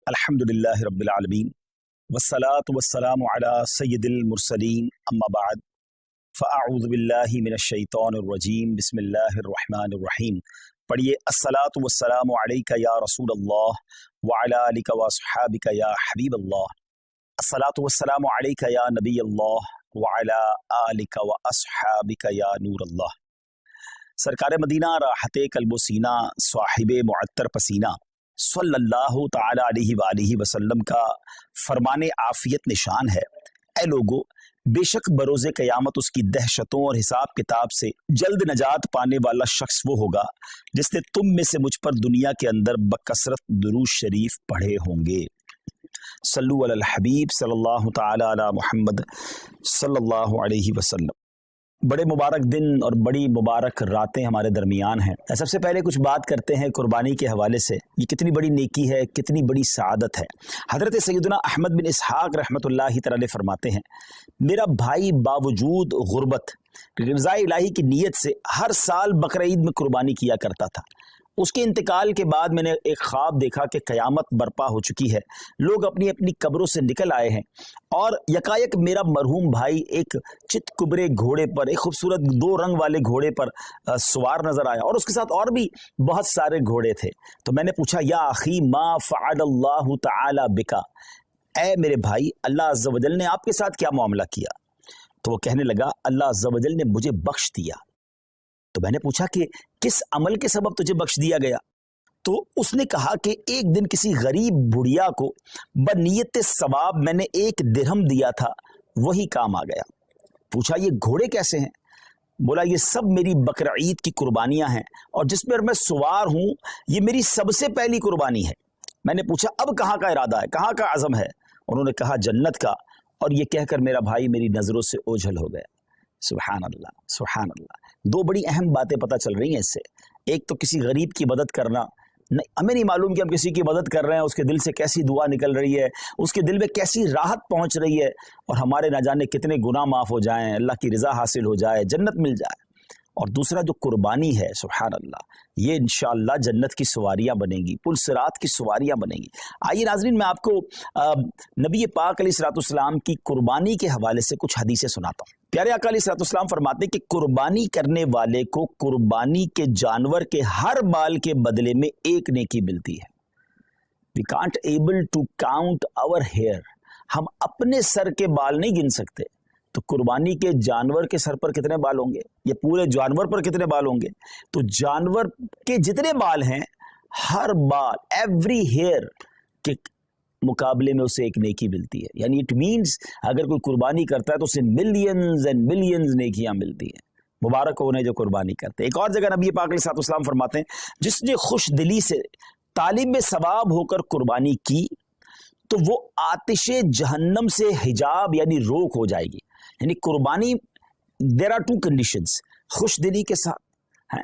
الحمدللہ رب العالمین والصلاة والسلام علی سید المرسلین اما بعد فاعوذ باللہ من الشیطان الرجیم بسم اللہ الرحمن الرحیم. پڑھیے الصلاة والسلام علیک یا رسول اللہ وعلی آلک واصحابک یا حبیب اللہ. الصلاة والسلام علیک یا نبی اللہ وعلی آلک واصحابک یا نور اللہ. سرکار مدینہ راحت قلب و سینہ صاحب معطر پسینہ صلی اللہ تعالی علیہ وآلہ وسلم کا فرمان عافیت نشان ہے. اے لوگو، بے شک بروز قیامت اس کی دہشتوں اور حساب کتاب سے جلد نجات پانے والا شخص وہ ہوگا جس نے تم میں سے مجھ پر دنیا کے اندر بکثرت درود شریف پڑھے ہوں گے. صلو علی الحبیب صلی اللہ تعالی علی محمد صلی اللہ علیہ وسلم. بڑے مبارک دن اور بڑی مبارک راتیں ہمارے درمیان ہیں. سب سے پہلے کچھ بات کرتے ہیں قربانی کے حوالے سے. یہ کتنی بڑی نیکی ہے، کتنی بڑی سعادت ہے. حضرت سیدنا احمد بن اسحاق رحمۃ اللہ تعالی فرماتے ہیں، میرا بھائی باوجود غربت رضا الہی کی نیت سے ہر سال بقرہ عید میں قربانی کیا کرتا تھا. اس کے انتقال کے بعد میں نے ایک خواب دیکھا کہ قیامت برپا ہو چکی ہے، لوگ اپنی اپنی قبروں سے نکل آئے ہیں اور یکایک میرا مرحوم بھائی ایک چت کبرے گھوڑے پر، ایک خوبصورت 2 رنگ والے گھوڑے پر سوار نظر آیا اور اس کے ساتھ اور بھی بہت سارے گھوڑے تھے. تو میں نے پوچھا، یا اخی ما فعل اللہ تعالی بکا، اے میرے بھائی اللہ عز و جل نے آپ کے ساتھ کیا معاملہ کیا؟ تو وہ کہنے لگا، اللہ عز و جل نے مجھے بخش دیا. تو میں نے پوچھا کہ کس عمل کے سبب تجھے بخش دیا گیا؟ تو اس نے کہا کہ ایک دن کسی غریب بڑھیا کو بنیت ثواب میں نے 1 درہم دیا تھا، وہی کام آ گیا. پوچھا، یہ گھوڑے کیسے ہیں؟ بولا، یہ سب میری بقرہ عید کی قربانیاں ہیں اور جس پر میں سوار ہوں یہ میری سب سے پہلی قربانی ہے. میں نے پوچھا، اب کہاں کا ارادہ ہے، کہاں کا عزم ہے؟ انہوں نے کہا، جنت کا. اور یہ کہہ کر میرا بھائی میری نظروں سے اوجھل ہو گیا. سبحان اللہ سبحان اللہ. 2 بڑی اہم باتیں پتہ چل رہی ہیں اس سے. ایک تو کسی غریب کی مدد کرنا، ہمیں نہیں معلوم کہ ہم کسی کی مدد کر رہے ہیں، اس کے دل سے کیسی دعا نکل رہی ہے، اس کے دل میں کیسی راحت پہنچ رہی ہے اور ہمارے نہ جانے کتنے گناہ معاف ہو جائیں، اللہ کی رضا حاصل ہو جائے، جنت مل جائے. اور دوسرا جو قربانی ہے، سبحان اللہ، یہ انشاءاللہ جنت کی سواریاں بنے گی، پل صراط کی سواریاں بنے گی. آئیے ناظرین، میں آپ کو نبی پاک علیہ الصلوۃ والسلام کی قربانی کے حوالے سے کچھ حدیثیں سناتا ہوں. پیارے آقا علیہ الصلوۃ والسلام فرماتے ہیں کہ قربانی کرنے والے کو قربانی کے جانور کے ہر بال کے بدلے میں 1 نیکی ملتی ہے. We can't able to count our hair. ہم اپنے سر کے بال نہیں گن سکتے. تو قربانی کے جانور کے سر پر کتنے بال ہوں گے، یا پورے جانور پر کتنے بال ہوں گے؟ تو جانور کے جتنے بال ہیں، ہر بال، ایوری ہیئر کے مقابلے میں اسے 1 نیکی ملتی ہے. یعنی اٹ مینز اگر کوئی قربانی کرتا ہے تو اسے ملینز اینڈ ملینز نیکیاں ملتی ہیں. مبارک ہو انہیں جو قربانی کرتے ہیں. ایک اور جگہ نبی پاک علیہ الصلوۃ والسلام فرماتے ہیں، جس نے خوش دلی سے طالب ثواب ہو کر قربانی کی تو وہ آتش جہنم سے حجاب یعنی روک ہو جائے گی. یعنی قربانی، دیر آر 2 کنڈیشنز، خوش دلی کے ساتھ،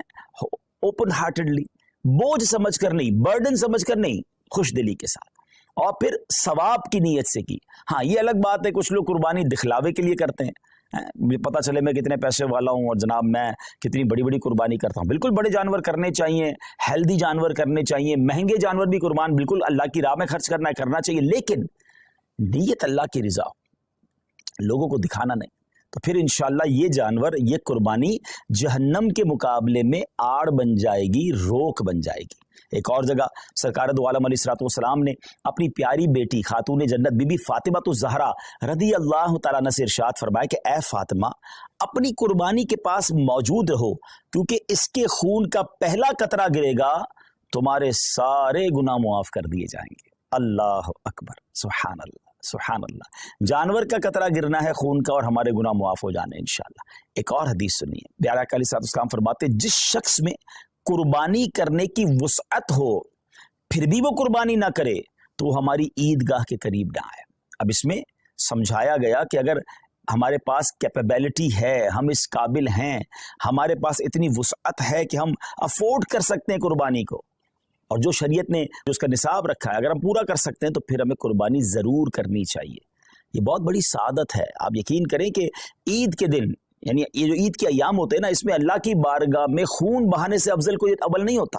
اوپن ہارٹڈلی، بوجھ سمجھ کر نہیں، برڈن سمجھ کر نہیں، خوش دلی کے ساتھ، اور پھر ثواب کی نیت سے کی. ہاں، یہ الگ بات ہے کچھ لوگ قربانی دکھلاوے کے لیے کرتے ہیں، پتہ چلے میں کتنے پیسے والا ہوں اور جناب میں کتنی بڑی بڑی قربانی کرتا ہوں. بالکل بڑے جانور کرنے چاہیے، ہیلدی جانور کرنے چاہیے، مہنگے جانور بھی قربان بالکل اللہ کی راہ میں خرچ کرنا چاہیے، لیکن نیت اللہ کی رضا، لوگوں کو دکھانا نہیں. تو پھر انشاءاللہ یہ جانور، یہ قربانی جہنم کے مقابلے میں آڑ بن جائے گی، روک بن جائے گی. ایک اور جگہ سرکار دو عالم علیہ الصلوۃ والسلام نے اپنی پیاری بیٹی خاتون جنت بی بی فاطمہ الزہرا رضی اللہ تعالیٰ عنہ سے ارشاد فرمایا کہ اے فاطمہ، اپنی قربانی کے پاس موجود رہو، کیونکہ اس کے خون کا پہلا قطرہ گرے گا تمہارے سارے گناہ معاف کر دیے جائیں گے. اللہ اکبر، سبحان اللہ سبحان اللہ. جانور کا قطرہ گرنا ہے خون کا اور ہمارے گناہ معاف ہو جانے انشاءاللہ. ایک اور حدیث سنیے، پیارے آقا علیہ الصلوۃ والسلام فرماتے، جس شخص میں قربانی کرنے کی وسعت ہو پھر بھی وہ قربانی نہ کرے تو وہ ہماری عیدگاہ کے قریب نہ آئے. اب اس میں سمجھایا گیا کہ اگر ہمارے پاس کیپیبلٹی ہے، ہم اس قابل ہیں، ہمارے پاس اتنی وسعت ہے کہ ہم افورڈ کر سکتے ہیں قربانی کو، اور جو شریعت نے جو اس کا نصاب رکھا ہے اگر ہم پورا کر سکتے ہیں تو پھر ہمیں قربانی ضرور کرنی چاہیے. یہ بہت بڑی سعادت ہے. آپ یقین کریں کہ عید کے دن، یعنی یہ جو عید کے ایام ہوتے ہیں نا، اس میں اللہ کی بارگاہ میں خون بہانے سے افضل کوئی عمل نہیں ہوتا.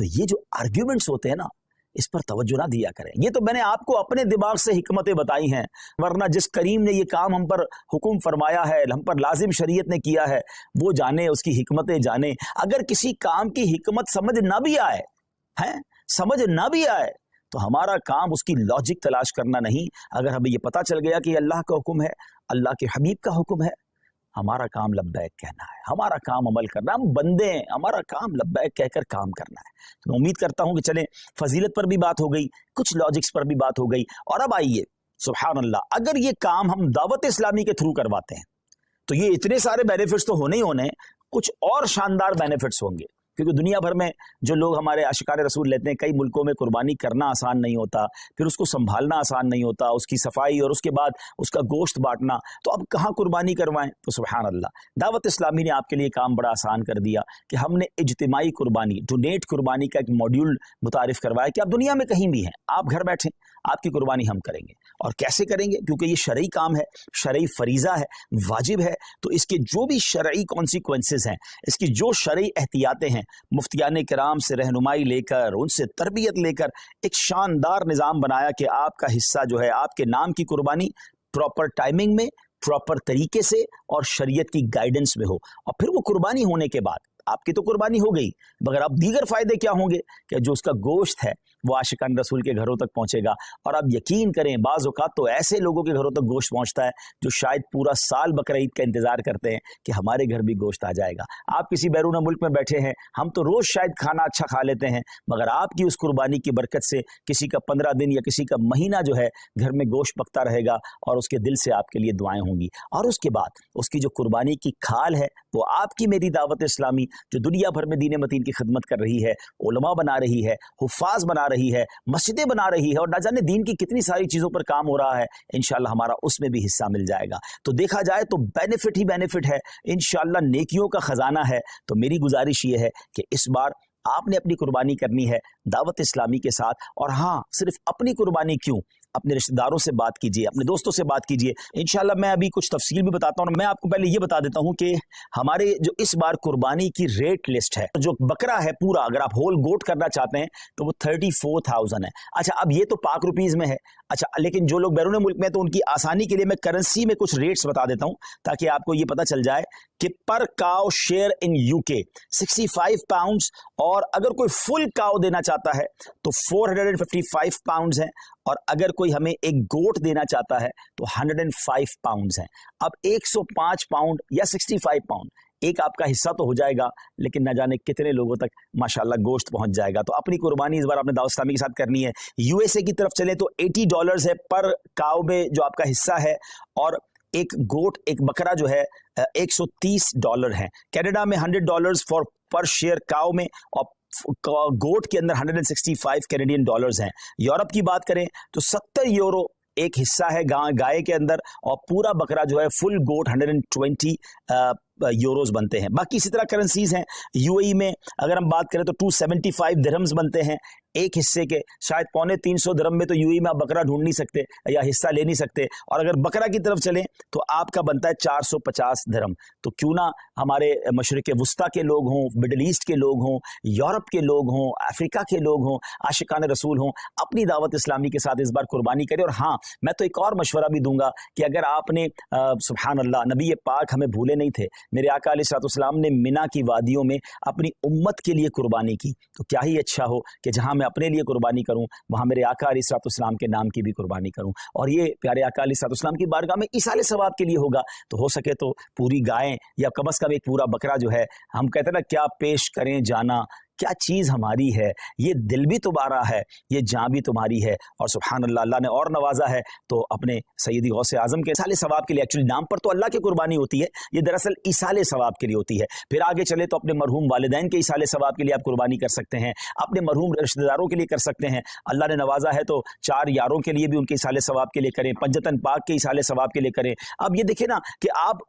تو یہ جو آرگیومنٹس ہوتے ہیں نا، اس پر توجہ نہ دیا کریں. یہ تو میں نے آپ کو اپنے دماغ سے حکمتیں بتائی ہیں، ورنہ جس کریم نے یہ کام ہم پر حکم فرمایا ہے، ہم پر لازم شریعت نے کیا ہے، وہ جانے، اس کی حکمتیں جانے. اگر کسی کام کی حکمت سمجھ نہ بھی آئے سمجھ نہ بھی آئے تو ہمارا کام اس کی لاجک تلاش کرنا نہیں. اگر ہمیں یہ پتا چل گیا کہ یہ اللہ کا حکم ہے، اللہ کے حبیب کا حکم ہے، ہمارا کام لبیک کہنا ہے، ہمارا کام عمل کرنا. ہم بندے ہیں، ہمارا کام لبیک کہہ کر کام کرنا ہے. تو میں امید کرتا ہوں کہ چلیں، فضیلت پر بھی بات ہو گئی، کچھ لاجکس پر بھی بات ہو گئی. اور اب آئیے، سبحان اللہ، اگر یہ کام ہم دعوت اسلامی کے تھرو کرواتے ہیں تو یہ اتنے سارے بینیفٹس تو ہونے ہی ہونے، کچھ اور شاندار بینیفٹس ہوں گے. کیونکہ دنیا بھر میں جو لوگ ہمارے عاشقان رسول لیتے ہیں، کئی ملکوں میں قربانی کرنا آسان نہیں ہوتا، پھر اس کو سنبھالنا آسان نہیں ہوتا، اس کی صفائی اور اس کے بعد اس کا گوشت بانٹنا. تو اب کہاں قربانی کروائیں؟ تو سبحان اللہ، دعوت اسلامی نے آپ کے لیے کام بڑا آسان کر دیا کہ ہم نے اجتماعی قربانی، ڈونیٹ قربانی کا ایک ماڈیول متعارف کروایا کہ آپ دنیا میں کہیں بھی ہیں، آپ گھر بیٹھیں، آپ کی قربانی ہم کریں گے. اور کیسے کریں گے؟ کیونکہ یہ شرعی کام ہے، شرعی فریضہ ہے، واجب ہے. تو اس کے جو بھی شرعی کانسیکوینسز ہیں، اس کی جو شرعی احتیاطیں ہیں، مفتیان کرام سے رہنمائی لے کر، ان سے تربیت لے کر ایک شاندار نظام بنایا کہ آپ کا حصہ جو ہے، آپ کے نام کی قربانی پراپر ٹائمنگ میں، پراپر طریقے سے اور شریعت کی گائیڈنس میں ہو. اور پھر وہ قربانی ہونے کے بعد آپ کی تو قربانی ہو گئی، مگر اب دیگر فائدے کیا ہوں گے کہ جو اس کا گوشت ہے وہ عاشقان رسول کے گھروں تک پہنچے گا. اور آپ یقین کریں، بعض اوقات تو ایسے لوگوں کے گھروں تک گوشت پہنچتا ہے جو شاید پورا سال بقرہ عید کا انتظار کرتے ہیں کہ ہمارے گھر بھی گوشت آ جائے گا. آپ کسی بیرون ملک میں بیٹھے ہیں، ہم تو روز شاید کھانا اچھا کھا لیتے ہیں، مگر آپ کی اس قربانی کی برکت سے کسی کا 15 دن یا کسی کا مہینہ جو ہے گھر میں گوشت پکتا رہے گا، اور اس کے دل سے آپ کے لیے دعائیں ہوں گی. اور اس کے بعد اس کی جو قربانی کی کھال ہے وہ آپ کی میری دعوت اسلامی جو دنیا بھر میں دین متین کی خدمت کر رہی ہے، علماء بنا رہی ہے، حفاظ بنا رہی ہے، مسجدیں بنا رہی ہے، اور نہ جانے دین کی کتنی ساری چیزوں پر کام ہو رہا ہے. انشاءاللہ ہمارا اس میں بھی حصہ مل جائے گا. تو دیکھا جائے تو بینیفٹ ہی بینیفٹ ہے، انشاءاللہ نیکیوں کا خزانہ ہے. تو میری گزارش یہ ہے کہ اس بار آپ نے اپنی قربانی کرنی ہے دعوت اسلامی کے ساتھ. اور ہاں، صرف اپنی قربانی کیوں، اپنے رشتہ داروں سے بات کیجئے، اپنے دوستوں سے بات کیجئے. انشاءاللہ میں ابھی کچھ تفصیل بھی بتاتا ہوں. اور میں آپ کو پہلے یہ بتا دیتا ہوں کہ ہمارے جو اس بار قربانی کی ریٹ لسٹ ہے، جو بکرا ہے پورا، اگر آپ ہول گوٹ کرنا چاہتے ہیں تو وہ 34,000 ہے. اچھا، اب یہ تو پاک روپیز میں ہے. اچھا، لیکن جو لوگ بیرون ملک میں ہیں تو ان کی آسانی کے لیے میں کرنسی میں کچھ ریٹس بتا دیتا ہوں تاکہ آپ کو یہ پتا چل جائے کہ پر کاؤ شیئر ان UK 65 پاؤنڈز، اور اگر کوئی فل کاؤ دینا چاہتا ہے تو 455 پاؤنڈز ہیں، اور اگر کوئی ہمیں ایک گوٹ دینا چاہتا ہے تو 105 پاؤنڈز ہیں. اب 105 پاؤنڈ یا 65 پاؤنڈ ایک آپ کا حصہ تو ہو جائے گا، لیکن نہ جانے کتنے لوگوں تک ماشاءاللہ گوشت پہنچ جائے گا. تو اپنی قربانی اس بار آپ نے دعوت اسلامی کے ساتھ کرنی ہے. USA کی طرف چلیں تو $80 ہے پر کاؤ میں جو آپ کا حصہ ہے، اور ایک گوٹ، ایک بکرا جو ہے $130 ہے. کینیڈا میں $100 پر شیئر کاؤ میں، اور گوٹ کے اندر 165 کینیڈین ڈالرز ہیں. یورپ کی بات کریں تو 70 یورو ایک حصہ ہے گائے کے اندر، اور پورا بکرا جو ہے فل گوٹ 120 یوروز بنتے ہیں. باقی اسی طرح کرنسیز ہیں. UAE میں اگر ہم بات کریں تو 275 درہمز بنتے ہیں ایک حصے کے. شاید 350 درہم میں تو UAE میں آپ بکرا ڈھونڈ نہیں سکتے یا حصہ لے نہیں سکتے. اور اگر بکرا کی طرف چلیں تو آپ کا بنتا ہے 450 درہم. تو کیوں نہ ہمارے مشرق وسطیٰ کے لوگ ہوں، مڈل ایسٹ کے لوگ ہوں، یورپ کے لوگ ہوں، افریقہ کے لوگ ہوں، عاشقان رسول ہوں، اپنی دعوت اسلامی کے ساتھ اس بار قربانی کریں. اور ہاں، میں تو ایک اور مشورہ بھی دوں گا کہ اگر آپ نے سبحان اللہ، نبی پاک ہمیں بھولے نہیں تھے، میرے آقا علیہ الصلوۃ والسلام نے منا کی وادیوں میں اپنی امت کے لیے قربانی کی. تو کیا ہی اچھا ہو کہ جہاں میں اپنے لیے قربانی کروں، وہاں میرے آقا علیہ الصلوۃ والسلام کے نام کی بھی قربانی کروں. اور یہ پیارے آقا علیہ الصلوۃ والسلام کی بارگاہ میں ایصال ثواب کے لیے ہوگا. تو ہو سکے تو پوری گائیں یا کم از کم ایک پورا بکرا جو ہے، ہم کہتے ہیں نا کیا پیش کریں جانا، کیا چیز ہماری ہے، یہ دل بھی تمہارا ہے، یہ جاں بھی تمہاری ہے. اور سبحان اللہ، اللہ نے اور نوازا ہے تو اپنے سیدی غوث اعظم کے ایصال ثواب کے لیے، ایکچولی نام پر تو اللہ کی قربانی ہوتی ہے، یہ دراصل ایصال ثواب کے لیے ہوتی ہے. پھر آگے چلے تو اپنے مرحوم والدین کے ایصال ثواب کے لیے آپ قربانی کر سکتے ہیں، اپنے مرحوم رشتہ داروں کے لیے کر سکتے ہیں. اللہ نے نوازا ہے تو 4 یاروں کے لیے بھی ان کے ایصال ثواب کے لیے کریں، پنجتن پاک کے ایصال ثواب کے لیے کریں. اب یہ دیکھیں نا کہ آپ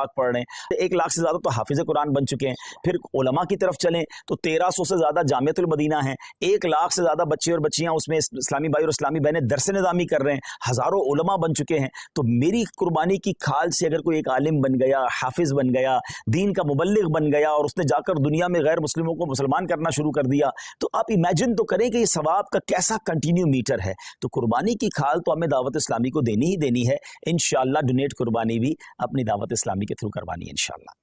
پاک پڑھ رہے ہیں. 1 لاکھ سے زیادہ تو حافظ قرآن بن چکے ہیں. پھر علماء کی طرف چلیں تو 1300 سے زیادہ جامعۃ المدینہ ہیں. 1 لاکھ سے زیادہ بچے اور بچیاں اس میں اسلامی بھائی اور اسلامی بہنیں درس نظامی کر رہے ہیں. ہزاروں علماء بن چکے ہیں. تو میری قربانی کی کھال سے اگر کوئی ایک عالم بن گیا, حافظ بن گیا, دین کا مبلغ بن گیا اور اس نے جا کر دنیا میں غیر مسلموں کو مسلمان کرنا شروع کر دیا, تو آپ امیجن تو کریں کہ یہ ثواب کا کیسا کنٹینیو میٹر ہے. تو قربانی کی کھال تو ہمیں دعوت اسلامی کو دینی ہی دینی ہے. انشاءاللہ ڈونیٹ قربانی بھی اپنی دعوت اسلامی کے تھرو کروانی ہے انشاءاللہ.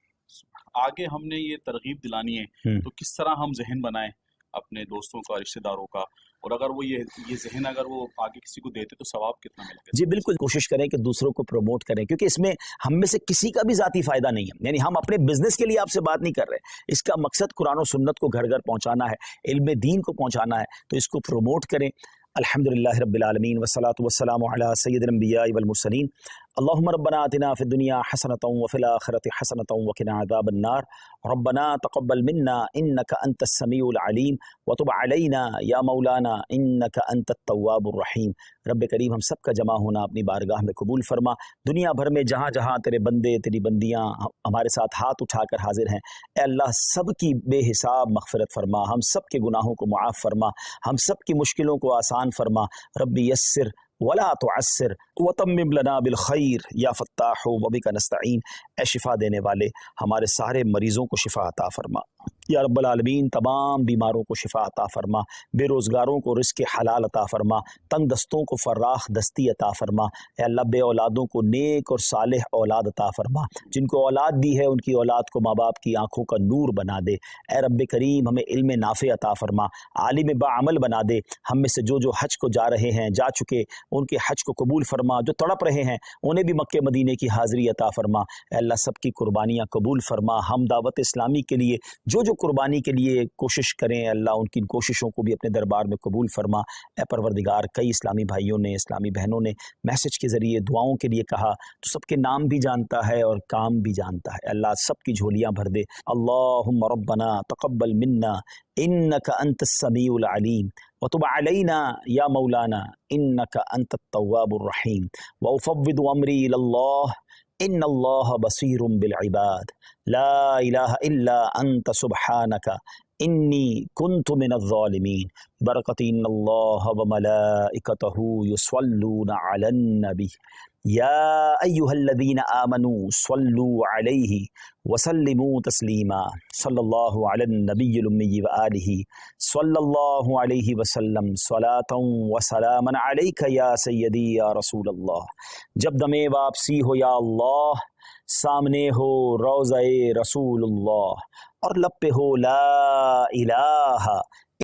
آگے ہم نے یہ ترغیب دلانی ہے تو کس طرح ہم ذہن بنائیں اپنے دوستوں کا, رشتہ داروں کا, اور اگر وہ یہ ذہن اگر وہ آگے کسی کو دیتے تو ثواب کتنا ملے گا؟ جی بالکل, کوشش کریں کہ دوسروں کو پروموٹ کریں, کیونکہ اس میں ہم میں سے کسی کا بھی ذاتی فائدہ نہیں ہے. یعنی ہم اپنے بزنس کے لیے آپ سے بات نہیں کر رہے, اس کا مقصد قرآن و سنت کو گھر گھر پہنچانا ہے, علم دین کو پہنچانا ہے. تو اس کو پروموٹ کریں. الحمدللہ رب العالمین والصلاة والسلام علی سید الانبیاء والمرسلین. اللہم ربنا آتنا فی الدنیا حسنۃ وفی الآخرۃ حسنۃ وقنا عذاب النار. ربنا تقبل منا انک انت السمیع العلیم وتب علینا یا مولانا انک انت التواب الرحیم. رب کریم ہم سب کا جمع ہونا اپنی بارگاہ میں قبول فرما. دنیا بھر میں جہاں جہاں تیرے بندے تیری بندیاں ہمارے ساتھ ہاتھ اٹھا کر حاضر ہیں, اے اللہ سب کی بے حساب مغفرت فرما, ہم سب کے گناہوں کو معاف فرما, ہم سب کی مشکلوں کو آسان فرما. رب یسر ولا تعسر وتمم لنا بالخیر یا فتاح وبک نستعین. اے شفا دینے والے ہمارے سارے مریضوں کو شفا عطا فرما یا رب العالمین. تمام بیماروں کو شفا عطا فرما, بے روزگاروں کو رزق حلال عطا فرما, تنگ دستوں کو فراخ دستی عطا فرما. اے اللہ بے اولادوں کو نیک اور صالح اولاد عطا فرما, جن کو اولاد دی ہے ان کی اولاد کو ماں باپ کی آنکھوں کا نور بنا دے. اے رب کریم ہمیں علم نافع عطا فرما, عالم باعمل بنا دے. ہم میں سے جو حج کو جا رہے ہیں, جا چکے, ان کے حج کو قبول فرما. جو تڑپ رہے ہیں انہیں بھی مکہ مدینے کی حاضری عطا فرما. اے اللہ سب کی قربانیاں قبول فرما. ہم دعوت اسلامی کے لیے جو قربانی کے لیے کوشش کریں, اللہ ان کی کوششوں کو بھی اپنے دربار میں قبول فرما. اے پروردگار, کئی اسلامی بھائیوں نے, اسلامی بہنوں نے میسج کے ذریعے دعاؤں کے لیے کہا, تو سب کے نام بھی جانتا ہے اور کام بھی جانتا ہے. اللہ سب کی جھولیاں بھر دے. اللہم ربنا تقبل منا انک انت السمیع العلیم وتب علینا یا مولانا انک انت التواب الرحیم. وافوض امری الی اللہ ان اللہ بصیر بالعباد. لا الہ الا انت سبحانک انی کنت من الظالمین. برکت ان اللہ وملائکتہ یصلون علی النبی یا ایہا الذین آمنوا صلوا علیہ وسلموا تسلیما. صلی اللہ علی النبی الامی وآلہ صلی اللہ علیہ وسلم صلاۃ وسلاما علیک یا سیدی یا رسول اللہ. جب دم واپسی ہو یا اللہ, سامنے ہو روضہ رسول اللہ, اور لب پہ ہو لا الہ